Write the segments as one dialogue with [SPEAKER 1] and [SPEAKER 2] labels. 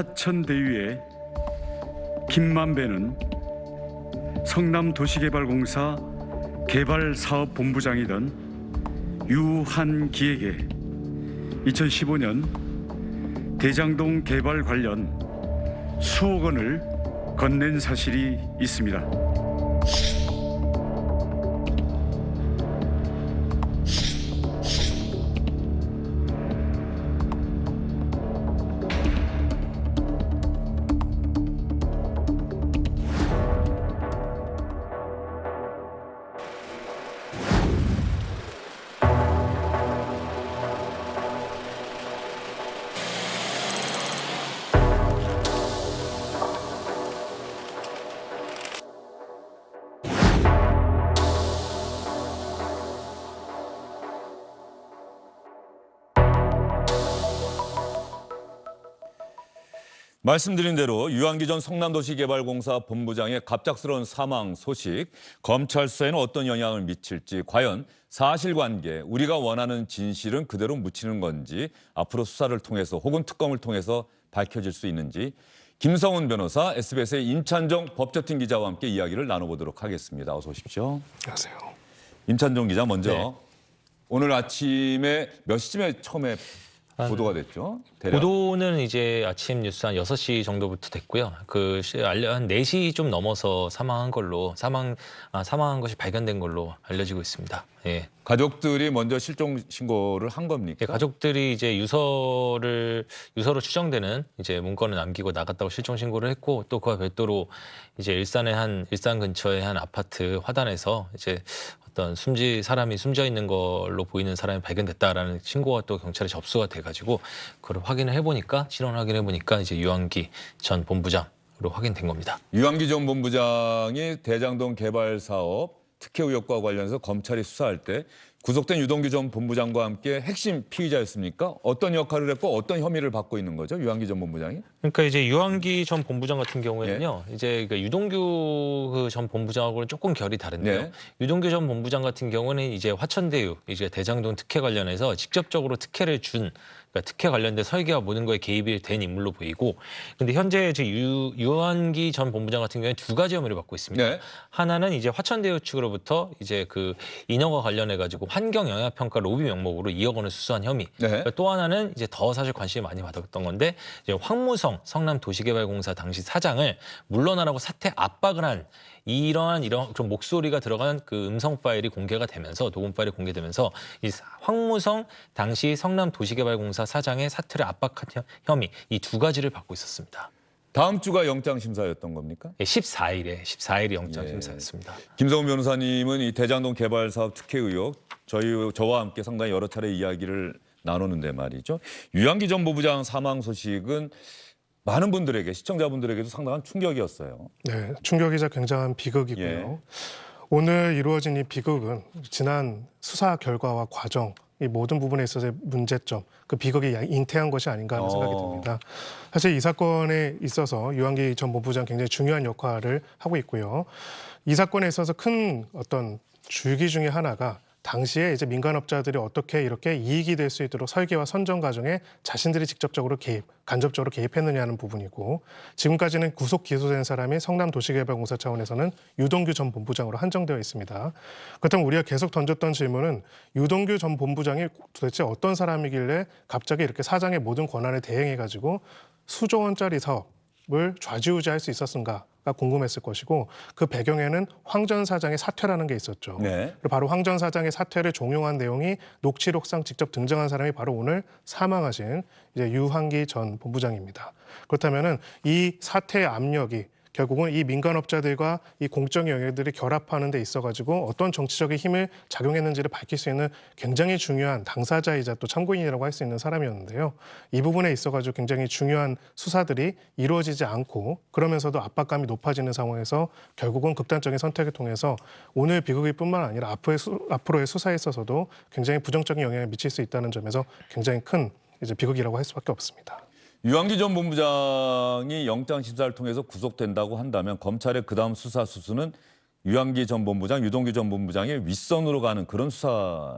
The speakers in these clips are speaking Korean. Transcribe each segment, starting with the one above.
[SPEAKER 1] 화천대유의 김만배는 성남도시개발공사 개발사업본부장이던 유한기에게 2015년 대장동 개발 관련 수억 원을 건넨 사실이 있습니다.
[SPEAKER 2] 말씀드린 대로 유한기 전 성남도시개발공사 본부장의 갑작스러운 사망 소식, 검찰 수사에는 어떤 영향을 미칠지, 과연 사실관계, 우리가 원하는 진실은 그대로 묻히는 건지 앞으로 수사를 통해서 혹은 특검을 통해서 밝혀질 수 있는지 김성훈 변호사, SBS의 임찬종 법조팀 기자와 함께 이야기를 나눠보도록 하겠습니다. 어서 오십시오.
[SPEAKER 3] 안녕하세요.
[SPEAKER 2] 임찬종 기자 먼저
[SPEAKER 4] 네.
[SPEAKER 2] 오늘 아침에 몇 시쯤에 처음에 보도가 됐죠? 대략?
[SPEAKER 4] 보도는 이제 아침 뉴스 한 6시 정도부터 됐고요. 한 4시 좀 넘어서 사망한 것이 발견된 걸로 알려지고 있습니다. 예.
[SPEAKER 2] 가족들이 먼저 실종 신고를 한 겁니까?
[SPEAKER 4] 예, 가족들이 이제 유서로 추정되는 이제 문건을 남기고 나갔다고 실종 신고를 했고, 또 그와 별도로 이제 일산 근처의 한 아파트 화단에서 이제 어떤 사람이 숨져 있는 걸로 보이는 사람이 발견됐다라는 신고가 또 경찰에 접수가 돼가지고 그걸 신원 확인해 보니까 이제 유한기 전 본부장으로 확인된 겁니다.
[SPEAKER 2] 유한기 전 본부장이 대장동 개발 사업 특혜 의혹과 관련해서 검찰이 수사할 때 구속된 유동규 전 본부장과 함께 핵심 피의자였습니까? 어떤 역할을 했고 어떤 혐의를 받고 있는 거죠? 유한기 전 본부장이?
[SPEAKER 4] 그러니까 이제 유한기 전 본부장 같은 경우에는요, 이제 그 유동규 전 본부장하고는 조금 결이 다른데요.
[SPEAKER 2] 네.
[SPEAKER 4] 유동규 전 본부장 같은 경우는 이제 화천대유, 이제 대장동 특혜 관련해서 직접적으로 그러니까 특혜 관련된 설계와 모든 거에 개입이 된 인물로 보이고, 근데 현재 이제 유한기 전 본부장 같은 경우에 두 가지 혐의를 받고 있습니다.
[SPEAKER 2] 네.
[SPEAKER 4] 하나는 이제 화천대유 측으로부터 이제 그 인허가 관련해 가지고 환경 영향 평가 로비 명목으로 2억 원을 수수한 혐의.
[SPEAKER 2] 네.
[SPEAKER 4] 또 하나는 이제 더 사실 관심이 많이 받았던 건데, 이제 황무성 성남도시개발공사 당시 사장을 물러나라고 사퇴 압박을 한 이런 그런 목소리가 들어간 그 음성 파일이 공개가 되면서, 녹음 파일이 공개되면서 이 황무성 당시 성남도시개발공사 사장의 사퇴를 압박한 혐의, 이 두 가지를 받고 있었습니다.
[SPEAKER 2] 다음 주가 영장 심사였던 겁니까?
[SPEAKER 4] 14일이 영장 심사였습니다.
[SPEAKER 2] 김성훈 변호사님은 이 대장동 개발 사업 특혜 의혹 저와 함께 상당히 여러 차례 이야기를 나누는데 말이죠. 유한기 전 본부장 사망 소식은 많은 분들에게, 시청자분들에게도 상당한 충격이었어요.
[SPEAKER 3] 네, 충격이자 굉장한 비극이고요.
[SPEAKER 2] 예.
[SPEAKER 3] 오늘 이루어진 이 비극은 지난 수사 결과와 과정, 이 모든 부분에 있어서의 문제점, 그 비극이 잉태한 것이 아닌가 하는 생각이 듭니다. 사실 이 사건에 있어서 유한기 전 본부장 굉장히 중요한 역할을 하고 있고요. 이 사건에 있어서 큰 어떤 줄기 중에 하나가 당시에 이제 민간업자들이 어떻게 이렇게 이익이 될 수 있도록 설계와 선정 과정에 자신들이 직접적으로 간접적으로 개입했느냐는 부분이고, 지금까지는 구속 기소된 사람이 성남도시개발공사 차원에서는 유동규 전 본부장으로 한정되어 있습니다. 그렇다면 우리가 계속 던졌던 질문은 유동규 전 본부장이 도대체 어떤 사람이길래 갑자기 이렇게 사장의 모든 권한을 대행해가지고 수조 원짜리 사업을 좌지우지할 수 있었는가? 가 궁금했을 것이고, 그 배경에는 황 전 사장의 사퇴라는 게 있었죠.
[SPEAKER 2] 네.
[SPEAKER 3] 그리고 바로 황 전 사장의 사퇴를 종용한 내용이 녹취록상 직접 등장한 사람이 바로 오늘 사망하신 이제 유한기 전 본부장입니다. 그렇다면은 이 사퇴의 압력이 결국은 이 민간업자들과 이 공적인 영역들이 결합하는 데 있어가지고 어떤 정치적인 힘을 작용했는지를 밝힐 수 있는 굉장히 중요한 당사자이자 또 참고인이라고 할 수 있는 사람이었는데요. 이 부분에 있어가지고 굉장히 중요한 수사들이 이루어지지 않고, 그러면서도 압박감이 높아지는 상황에서 결국은 극단적인 선택을 통해서 오늘 비극일 뿐만 아니라 앞으로의 수사에 있어서도 굉장히 부정적인 영향을 미칠 수 있다는 점에서 굉장히 큰 이제 비극이라고 할 수밖에 없습니다.
[SPEAKER 2] 유한기 전 본부장이 영장 심사를 통해서 구속된다고 한다면 검찰의 그다음 수사 수순은 유한기 전 본부장, 유동규 전 본부장의 윗선으로 가는 그런 수사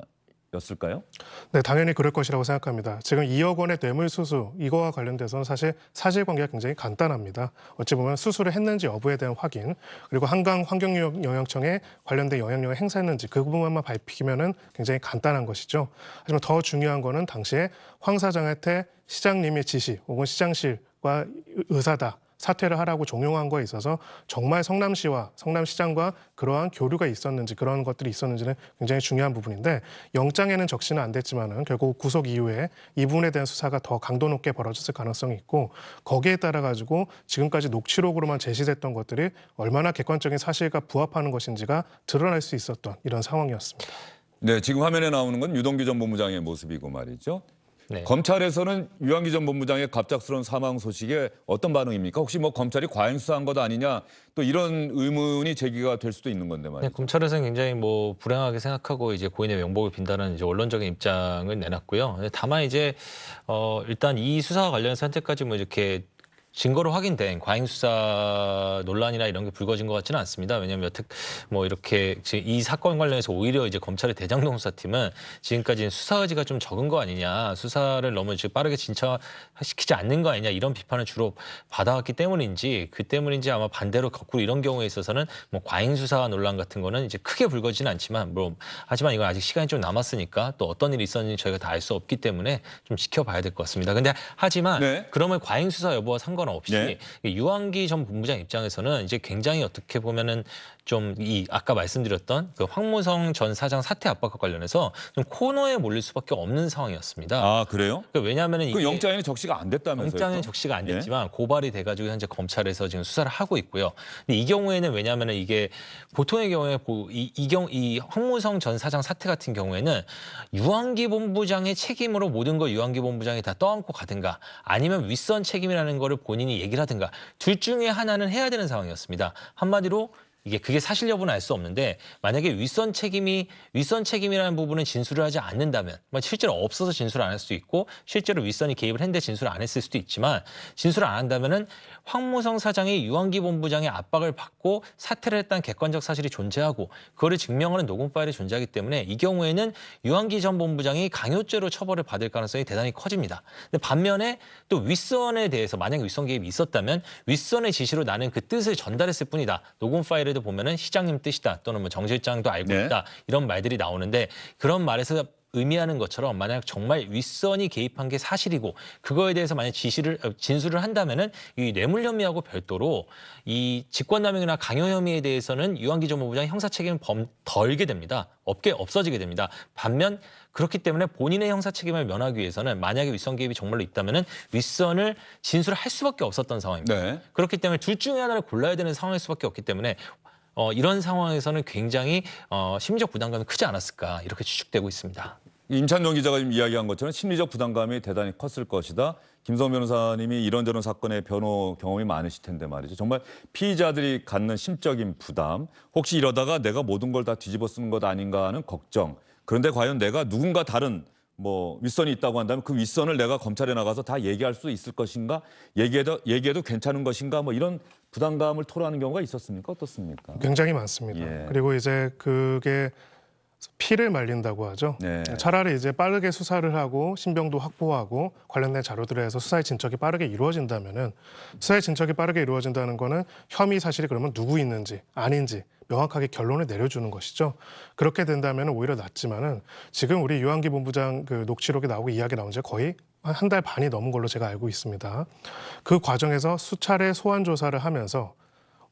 [SPEAKER 2] 였을까요?
[SPEAKER 3] 네, 당연히 그럴 것이라고 생각합니다. 지금 2억 원의 뇌물수수 이거와 관련돼서는 사실 사실관계가 굉장히 간단합니다. 어찌 보면 수수를 했는지 여부에 대한 확인, 그리고 한강 환경영향청에 관련된 영향력을 행사했는지 그 부분만 밝히면은 굉장히 간단한 것이죠. 하지만 더 중요한 거는 당시에 황 사장한테 시장님의 지시 혹은 시장실과 의사다. 사퇴를 하라고 종용한 거에 있어서 정말 성남시와 성남시장과 그러한 교류가 있었는지 그런 것들이 있었는지는 굉장히 중요한 부분인데 영장에는 적시는 안 됐지만은 결국 구속 이후에 이 부분에 대한 수사가 더 강도 높게 벌어졌을 가능성이 있고 거기에 따라 가지고 지금까지 녹취록으로만 제시됐던 것들이 얼마나 객관적인 사실과 부합하는 것인지가 드러날 수 있었던 이런 상황이었습니다.
[SPEAKER 2] 네, 지금 화면에 나오는 건 유동규 전 본부장의 모습이고 말이죠.
[SPEAKER 4] 네.
[SPEAKER 2] 검찰에서는 유한기 전 본부장의 갑작스러운 사망 소식에 어떤 반응입니까? 혹시 뭐 검찰이 과잉 수사한 것 아니냐 또 이런 의문이 제기가 될 수도 있는 건데
[SPEAKER 4] 네,
[SPEAKER 2] 말이죠.
[SPEAKER 4] 검찰에서는 굉장히 뭐 불행하게 생각하고 이제 고인의 명복을 빈다는 이제 원론적인 입장을 내놨고요. 다만 이제 일단 이 수사와 관련해서 현재까지 뭐 이렇게 증거로 확인된 과잉 수사 논란이나 이런 게 불거진 것 같지는 않습니다. 왜냐하면 여태 뭐 이렇게 이 사건 관련해서 오히려 이제 검찰의 대장동 수사팀은 지금까지 수사 의지가 좀 적은 거 아니냐, 수사를 너무 이제 빠르게 진척시키지 않는 거 아니냐 이런 비판을 주로 받아왔기 때문인지 그 때문인지 아마 반대로 거꾸로 이런 경우에 있어서는 뭐 과잉 수사 논란 같은 거는 이제 크게 불거지는 않지만 뭐 하지만 이건 아직 시간이 좀 남았으니까 또 어떤 일이 있었는지 저희가 다 알 수 없기 때문에 좀 지켜봐야 될 것 같습니다. 근데 하지만
[SPEAKER 2] 네.
[SPEAKER 4] 그러면 과잉 수사 여부와 상관없이
[SPEAKER 2] 네.
[SPEAKER 4] 유한기 전 본부장 입장에서는 이제 굉장히 어떻게 보면은 좀 이 아까 말씀드렸던 그 황무성 전 사장 사퇴 압박과 관련해서 좀 코너에 몰릴 수밖에 없는 상황이었습니다.
[SPEAKER 2] 아, 그래요?
[SPEAKER 4] 그러니까 왜냐하면은
[SPEAKER 2] 그
[SPEAKER 4] 이게
[SPEAKER 2] 영장에는 적시가 안 됐다면서요?
[SPEAKER 4] 영장은
[SPEAKER 2] 또?
[SPEAKER 4] 적시가 안
[SPEAKER 2] 예.
[SPEAKER 4] 됐지만 고발이 돼가지고 현재 검찰에서 지금 수사를 하고 있고요. 근데 이 경우에는 왜냐하면은 이게 보통의 경우에 이 황무성 전 사장 사태 같은 경우에는 유한기 본부장의 책임으로 모든 걸 유한기 본부장이 다 떠안고 가든가 아니면 윗선 책임이라는 거를 본인이 얘기를 하든가 둘 중에 하나는 해야 되는 상황이었습니다. 한마디로 그게 사실 여부는 알 수 없는데 만약에 윗선 책임이라는 부분은 진술을 하지 않는다면 실제로 없어서 진술을 안 할 수도 있고 실제로 윗선이 개입을 했는데 진술을 안 했을 수도 있지만 진술을 안 한다면은 황무성 사장이 유한기 본부장의 압박을 받고 사퇴를 했다는 객관적 사실이 존재하고 그거를 증명하는 녹음 파일이 존재하기 때문에 이 경우에는 유한기 전 본부장이 강요죄로 처벌을 받을 가능성이 대단히 커집니다. 근데 반면에 또 윗선에 대해서 만약에 윗선 개입이 있었다면 윗선의 지시로 나는 그 뜻을 전달했을 뿐이다. 녹음 파일에도 보면은 시장님 뜻이다 또는 뭐 정 실장도 알고
[SPEAKER 2] 네.
[SPEAKER 4] 있다 이런 말들이 나오는데 그런 말에서 의미하는 것처럼 만약 정말 윗선이 개입한 게 사실이고 그거에 대해서 만약 진술을 한다면은 이 뇌물 혐의하고 별도로 이 직권남용이나 강요 혐의에 대해서는 유한기 전 본부장 형사 책임을 덜게 됩니다. 없어지게 됩니다. 반면 그렇기 때문에 본인의 형사 책임을 면하기 위해서는 만약에 윗선 개입이 정말로 있다면은 윗선을 진술할 수밖에 없었던 상황입니다.
[SPEAKER 2] 네.
[SPEAKER 4] 그렇기 때문에 둘 중에 하나를 골라야 되는 상황일 수밖에 없기 때문에 이런 상황에서는 굉장히 심리적 부담감이 크지 않았을까 이렇게 추측되고 있습니다.
[SPEAKER 2] 임찬용 기자가 지금 이야기한 것처럼 심리적 부담감이 대단히 컸을 것이다. 김성 변호사님이 이런저런 사건의 변호 경험이 많으실 텐데 말이죠. 정말 피의자들이 갖는 심적인 부담, 혹시 이러다가 내가 모든 걸 다 뒤집어 쓰는 것 아닌가 하는 걱정. 그런데 과연 내가 누군가 다른 뭐 윗선이 있다고 한다면 그 윗선을 내가 검찰에 나가서 다 얘기할 수 있을 것인가? 얘기해도 괜찮은 것인가? 뭐 이런 부담감을 토로하는 경우가 있었습니까? 어떻습니까?
[SPEAKER 3] 굉장히 많습니다.
[SPEAKER 2] 예.
[SPEAKER 3] 그리고 이제 그게 피를 말린다고 하죠.
[SPEAKER 2] 네.
[SPEAKER 3] 차라리 이제 빠르게 수사를 하고 신병도 확보하고 관련된 자료들에 해서 수사의 진척이 빠르게 이루어진다면은 수사의 진척이 빠르게 이루어진다는 거는 혐의 사실이 그러면 누구 있는지 아닌지 명확하게 결론을 내려주는 것이죠. 그렇게 된다면 오히려 낫지만은 지금 우리 유한기 본부장 그 녹취록에 나오고 이야기 나온 지 거의 한 달 반이 넘은 걸로 제가 알고 있습니다. 그 과정에서 수차례 소환 조사를 하면서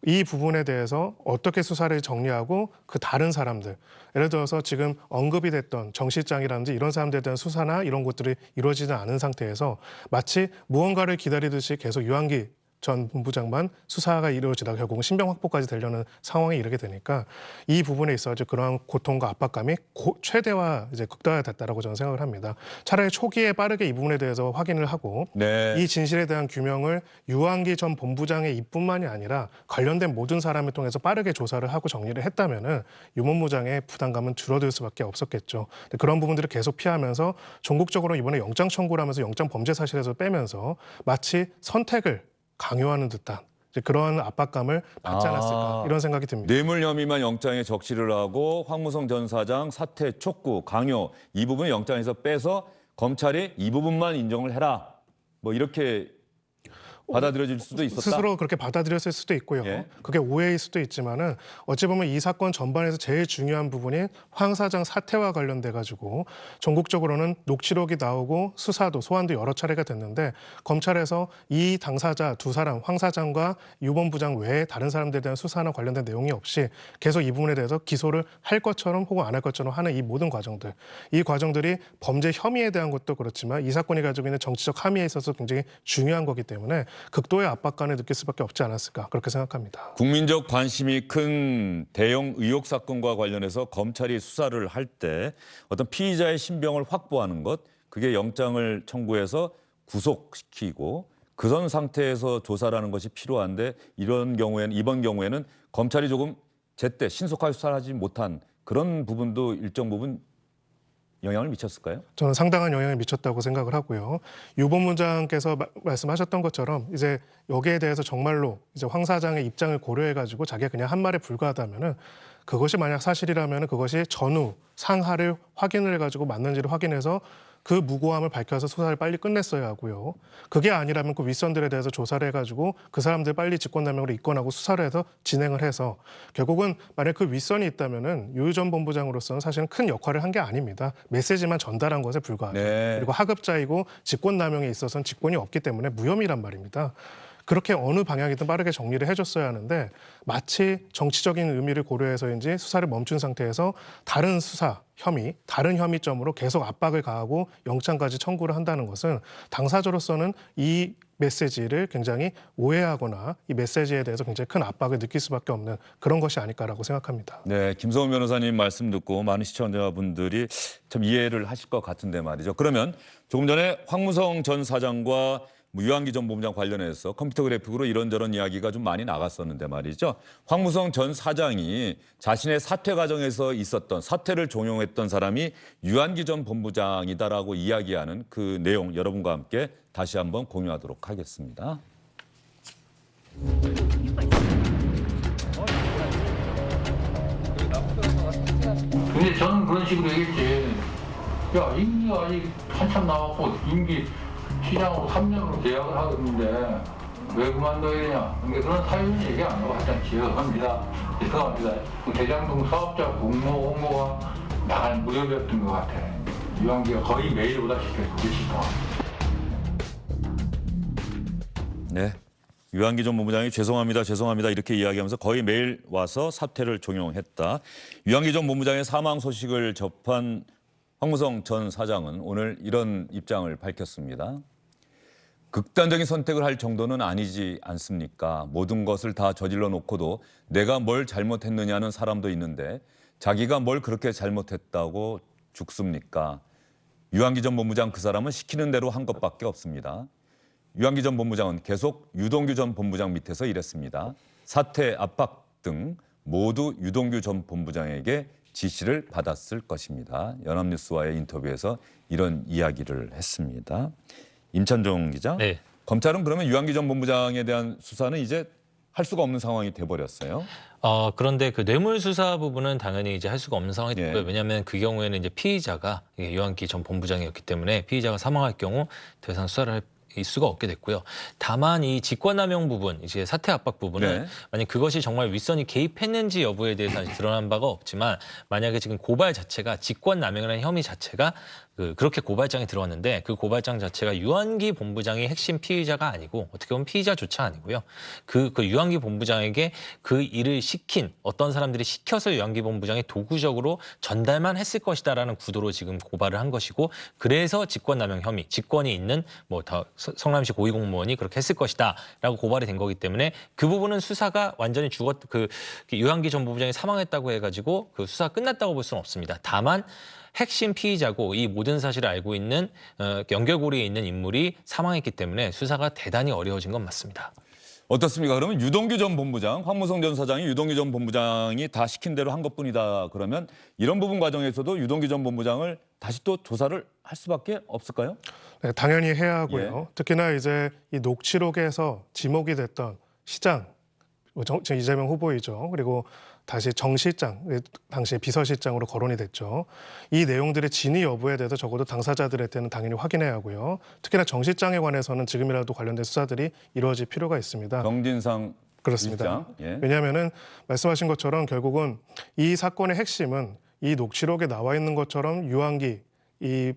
[SPEAKER 3] 이 부분에 대해서 어떻게 수사를 정리하고 그 다른 사람들, 예를 들어서 지금 언급이 됐던 정 실장이라든지 이런 사람들에 대한 수사나 이런 것들이 이루어지지 않은 상태에서 마치 무언가를 기다리듯이 계속 유한기 전 본부장만 수사가 이루어지다가 결국은 신병 확보까지 되려는 상황에 이르게 되니까 이 부분에 있어서 그러한 고통과 압박감이 최대화 이제 극대화됐다라고 저는 생각을 합니다. 차라리 초기에 빠르게 이 부분에 대해서 확인을 하고
[SPEAKER 2] 네.
[SPEAKER 3] 이 진실에 대한 규명을 유한기 전 본부장의 입뿐만이 아니라 관련된 모든 사람을 통해서 빠르게 조사를 하고 정리를 했다면은 유 본부장의 부담감은 줄어들 수밖에 없었겠죠. 그런 부분들을 계속 피하면서 전국적으로 이번에 영장 청구를 하면서 영장 범죄 사실에서 빼면서 마치 선택을 강요하는 듯한 이제 그런 압박감을 받지 않았을까 이런 생각이 듭니다.
[SPEAKER 2] 뇌물 혐의만 영장에 적시를 하고 황무성 전 사장 사퇴 촉구, 강요 이 부분 영장에서 빼서 검찰이 이 부분만 인정을 해라. 뭐 이렇게 받아들여질 수도 있었다.
[SPEAKER 3] 스스로 그렇게 받아들였을 수도 있고요.
[SPEAKER 2] 예.
[SPEAKER 3] 그게 오해일 수도 있지만은 어찌 보면 이 사건 전반에서 제일 중요한 부분인 황 사장 사퇴와 관련돼 가지고 전국적으로는 녹취록이 나오고 수사도 소환도 여러 차례가 됐는데 검찰에서 이 당사자 두 사람 황 사장과 유 본부장 외에 다른 사람들에 대한 수사나 관련된 내용이 없이 계속 이 부분에 대해서 기소를 할 것처럼 혹은 안 할 것처럼 하는 이 모든 과정들, 이 과정들이 범죄 혐의에 대한 것도 그렇지만 이 사건이 가지고 있는 정치적 함의에 있어서 굉장히 중요한 거기 때문에 극도의 압박감을 느낄 수밖에 없지 않았을까 그렇게 생각합니다.
[SPEAKER 2] 국민적 관심이 큰 대형 의혹 사건과 관련해서 검찰이 수사를 할 때 어떤 피의자의 신병을 확보하는 것, 그게 영장을 청구해서 구속시키고 그런 상태에서 조사라는 것이 필요한데 이번 경우에는 검찰이 조금 제때 신속하게 수사를 하지 못한 그런 부분도 일정 부분 영향을 미쳤을까요?
[SPEAKER 3] 저는 상당한 영향을 미쳤다고 생각을 하고요. 유 본부장께서 말씀하셨던 것처럼 이제 여기에 대해서 정말로 이제 황 사장의 입장을 고려해가지고 자기가 그냥 한 말에 불과하다면은 그것이 만약 사실이라면은 그것이 전후 상하를 확인을 해가지고 맞는지를 확인해서 그 무고함을 밝혀서 수사를 빨리 끝냈어야 하고요. 그게 아니라면 그 윗선들에 대해서 조사를 해가지고 그 사람들 빨리 직권남용으로 입건하고 수사를 해서 진행을 해서 결국은 만약 그 윗선이 있다면은 유 전 본부장으로서는 사실은 큰 역할을 한 게 아닙니다. 메시지만 전달한 것에 불과하죠.
[SPEAKER 2] 네.
[SPEAKER 3] 그리고 하급자이고 직권남용에 있어서는 직권이 없기 때문에 무혐의란 말입니다. 그렇게 어느 방향이든 빠르게 정리를 해줬어야 하는데 마치 정치적인 의미를 고려해서인지 수사를 멈춘 상태에서 다른 수사 혐의, 다른 혐의점으로 계속 압박을 가하고 영장까지 청구를 한다는 것은 당사자로서는 이 메시지를 굉장히 오해하거나 이 메시지에 대해서 굉장히 큰 압박을 느낄 수밖에 없는 그런 것이 아닐까라고 생각합니다.
[SPEAKER 2] 네, 김성훈 변호사님 말씀 듣고 많은 시청자분들이 참 이해를 하실 것 같은데 말이죠. 그러면 조금 전에 황무성 전 사장과 유한기 전 본부장 관련해서 컴퓨터 그래픽으로 이런저런 이야기가 좀 많이 나갔었는데 말이죠. 황무성 전 사장이 자신의 사퇴 과정에서 있었던 사퇴를 종용했던 사람이 유한기 전 본부장이다라고 이야기하는 그 내용 여러분과 함께 다시 한번 공유하도록 하겠습니다.
[SPEAKER 5] 근데 저는 그런 식으로 얘기했지. 야, 임기가 아직 한참 남았고 임기 시장으로 3년으로 계약을 하겠는데 왜 그만둬야 되냐. 그러니까 그런 사유는 얘기 안 하고 하여튼 죄송합니다. 그 대장동 사업자 공모 홍보가 나갈 무렵이었던 것 같아. 유한기가 거의 매일 오다시피 그러시다.
[SPEAKER 2] 네. 유한기 전 본부장이 죄송합니다 이렇게 이야기하면서 거의 매일 와서 사퇴를 종용했다. 유한기 전 본부장의 사망 소식을 접한 황무성 전 사장은 오늘 이런 입장을 밝혔습니다. 극단적인 선택을 할 정도는 아니지 않습니까? 모든 것을 다 저질러 놓고도 내가 뭘 잘못했느냐는 사람도 있는데 자기가 뭘 그렇게 잘못했다고 죽습니까? 유한기 전 본부장 그 사람은 시키는 대로 한 것밖에 없습니다. 유한기 전 본부장은 계속 유동규 전 본부장 밑에서 일했습니다. 사퇴, 압박 등 모두 유동규 전 본부장에게 지시를 받았을 것입니다. 연합뉴스와의 인터뷰에서 이런 이야기를 했습니다. 임찬종 기자,
[SPEAKER 4] 네.
[SPEAKER 2] 검찰은 그러면 유한기 전 본부장에 대한 수사는 이제 할 수가 없는 상황이 돼버렸어요.
[SPEAKER 4] 그런데 그 뇌물 수사 부분은 당연히 이제 할 수가 없는 상황이 됐고요.
[SPEAKER 2] 예.
[SPEAKER 4] 왜냐하면 그 경우에는 이제 피의자가 유한기 전 본부장이었기 때문에 피의자가 사망할 경우 더 이상 수사를 할 수가 없게 됐고요. 다만 이 직권남용 부분, 이제 사퇴 압박 부분은
[SPEAKER 2] 네.
[SPEAKER 4] 만약 그것이 정말 윗선이 개입했는지 여부에 대해서 아직 드러난 바가 없지만 만약에 지금 고발 자체가 직권남용이라는 혐의 자체가 그렇게 고발장이 들어왔는데 그 고발장 자체가 유한기 본부장이 핵심 피의자가 아니고 어떻게 보면 피의자조차 아니고요. 그 유한기 본부장에게 그 일을 시킨 어떤 사람들이 시켜서 유한기 본부장이 도구적으로 전달만 했을 것이다라는 구도로 지금 고발을 한 것이고 그래서 직권남용 혐의, 직권이 있는 성남시 고위공무원이 그렇게 했을 것이다라고 고발이 된 거기 때문에 그 부분은 수사가 완전히 유한기 전 본부장이 사망했다고 해가지고 그 수사가 끝났다고 볼 수는 없습니다. 다만 핵심 피의자고 이 모든 사실을 알고 있는 연결고리에 있는 인물이 사망했기 때문에 수사가 대단히 어려워진 건 맞습니다.
[SPEAKER 2] 어떻습니까? 그러면 유동규 전 본부장, 황무성 전 사장이 유동규 전 본부장이 다 시킨 대로 한 것뿐이다. 그러면 이런 부분 과정에서도 유동규 전 본부장을 다시 또 조사를 할 수밖에 없을까요?
[SPEAKER 3] 네, 당연히 해야 하고요.
[SPEAKER 2] 예.
[SPEAKER 3] 특히나 이제 이 녹취록에서 지목이 됐던 시장, 이재명 후보이죠. 그리고 다시 정 실장, 당시 비서실장으로 거론이 됐죠. 이 내용들의 진위 여부에 대해서 적어도 당사자들한테는 당연히 확인해야 하고요. 특히나 정 실장에 관해서는 지금이라도 관련된 수사들이 이루어질 필요가 있습니다.
[SPEAKER 2] 정진상
[SPEAKER 3] 그렇습니다.
[SPEAKER 2] 실장. 예.
[SPEAKER 3] 왜냐하면은 말씀하신 것처럼 결국은 이 사건의 핵심은 이 녹취록에 나와 있는 것처럼 유한기 이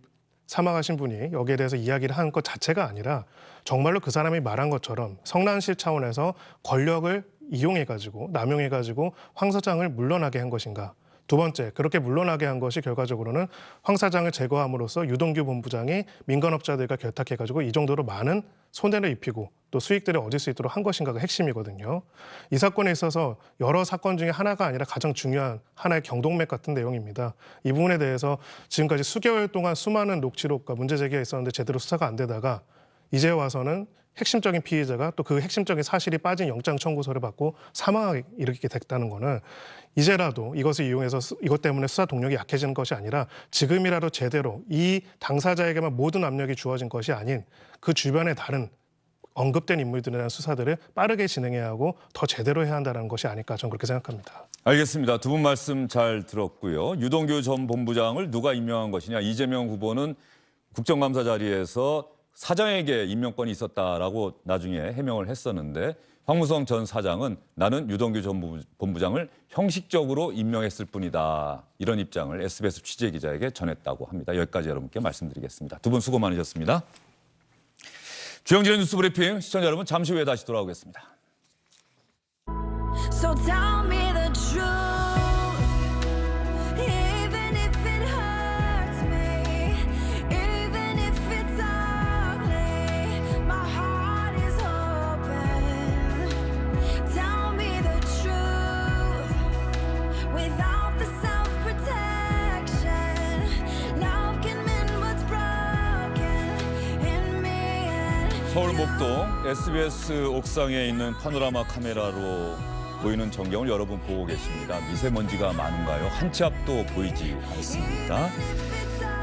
[SPEAKER 3] 사망하신 분이 여기에 대해서 이야기를 한 것 자체가 아니라 정말로 그 사람이 말한 것처럼 성난실 차원에서 권력을 이용해가지고 남용해가지고 황 사장을 물러나게 한 것인가. 두 번째, 그렇게 물러나게 한 것이 결과적으로는 황 사장을 제거함으로써 유동규 본부장이 민간업자들과 결탁해가지고 이 정도로 많은 손해를 입히고 또 수익들을 얻을 수 있도록 한 것인가가 핵심이거든요. 이 사건에 있어서 여러 사건 중에 하나가 아니라 가장 중요한 하나의 경동맥 같은 내용입니다. 이 부분에 대해서 지금까지 수개월 동안 수많은 녹취록과 문제 제기가 있었는데 제대로 수사가 안 되다가 이제 와서는 핵심적인 피해자가 또 그 핵심적인 사실이 빠진 영장 청구서를 받고 사망하게 이르게 됐다는 거는 이제라도 이것을 이용해서 이것 때문에 수사 동력이 약해지는 것이 아니라 지금이라도 제대로 이 당사자에게만 모든 압력이 주어진 것이 아닌 그 주변의 다른 언급된 인물들에 대한 수사들을 빠르게 진행해야 하고 더 제대로 해야 한다는 것이 아닐까 저는 그렇게 생각합니다.
[SPEAKER 2] 알겠습니다. 두 분 말씀 잘 들었고요. 유동규 전 본부장을 누가 임명한 것이냐. 이재명 후보는 국정감사 자리에서 사장에게 임명권이 있었다라고 나중에 해명을 했었는데 황무성 전 사장은 나는 유동규 전 본부장을 형식적으로 임명했을 뿐이다. 이런 입장을 SBS 취재기자에게 전했다고 합니다. 여기까지 여러분께 말씀드리겠습니다. 두 분 수고 많으셨습니다. 주영진의 뉴스 브리핑 시청자 여러분 잠시 후에 다시 돌아오겠습니다.
[SPEAKER 6] So tell me the truth, even if it hurts me, even if it's ugly, my heart is open. Tell me the truth, without the self-protection, love can mend what's broken in me and
[SPEAKER 2] 서울 목동 SBS 옥상에 있는 파노라마 카메라로 보이는 전경을 여러분 보고 계십니다. 미세먼지가 많은가요? 한 치 앞도 보이지 않습니다.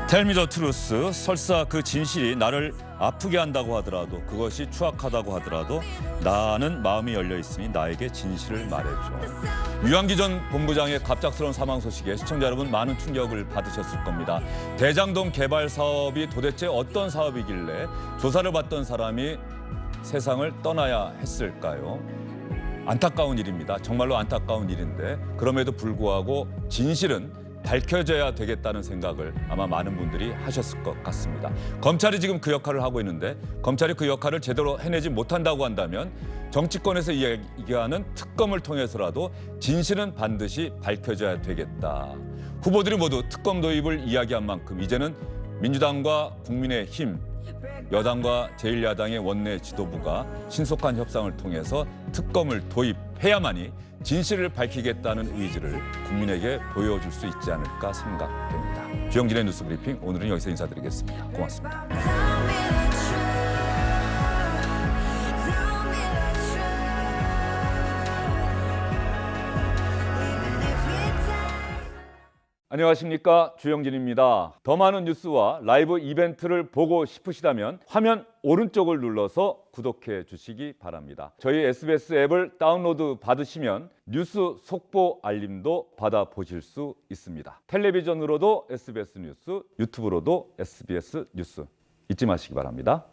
[SPEAKER 2] 텔미 더 트루스, 설사 그 진실이 나를 아프게 한다고 하더라도 그것이 추악하다고 하더라도 나는 마음이 열려 있으니 나에게 진실을 말해줘. 유한기 전 본부장의 갑작스러운 사망 소식에 시청자 여러분 많은 충격을 받으셨을 겁니다. 대장동 개발 사업이 도대체 어떤 사업이길래 조사를 받던 사람이 세상을 떠나야 했을까요? 안타까운 일입니다. 정말로 안타까운 일인데 그럼에도 불구하고 진실은 밝혀져야 되겠다는 생각을 아마 많은 분들이 하셨을 것 같습니다. 검찰이 지금 그 역할을 하고 있는데 검찰이 그 역할을 제대로 해내지 못한다고 한다면 정치권에서 이야기하는 특검을 통해서라도 진실은 반드시 밝혀져야 되겠다. 후보들이 모두 특검 도입을 이야기한 만큼 이제는 민주당과 국민의힘, 여당과 제1야당의 원내 지도부가 신속한 협상을 통해서 특검을 도입해야만이 진실을 밝히겠다는 의지를 국민에게 보여줄 수 있지 않을까 생각됩니다. 주영진의 뉴스 브리핑 오늘은 여기서 인사드리겠습니다. 고맙습니다.
[SPEAKER 6] tell me the truth, tell me the truth, even if it takes.
[SPEAKER 2] 안녕하십니까, 주영진입니다. 더 많은 뉴스와 라이브 이벤트를 보고 싶으시다면 화면 오른쪽을 눌러서 구독해 주시기 바랍니다. 저희 SBS 앱을 다운로드 받으시면 뉴스 속보 알림도 받아보실 수 있습니다. 텔레비전으로도 SBS 뉴스, 유튜브로도 SBS 뉴스 잊지 마시기 바랍니다.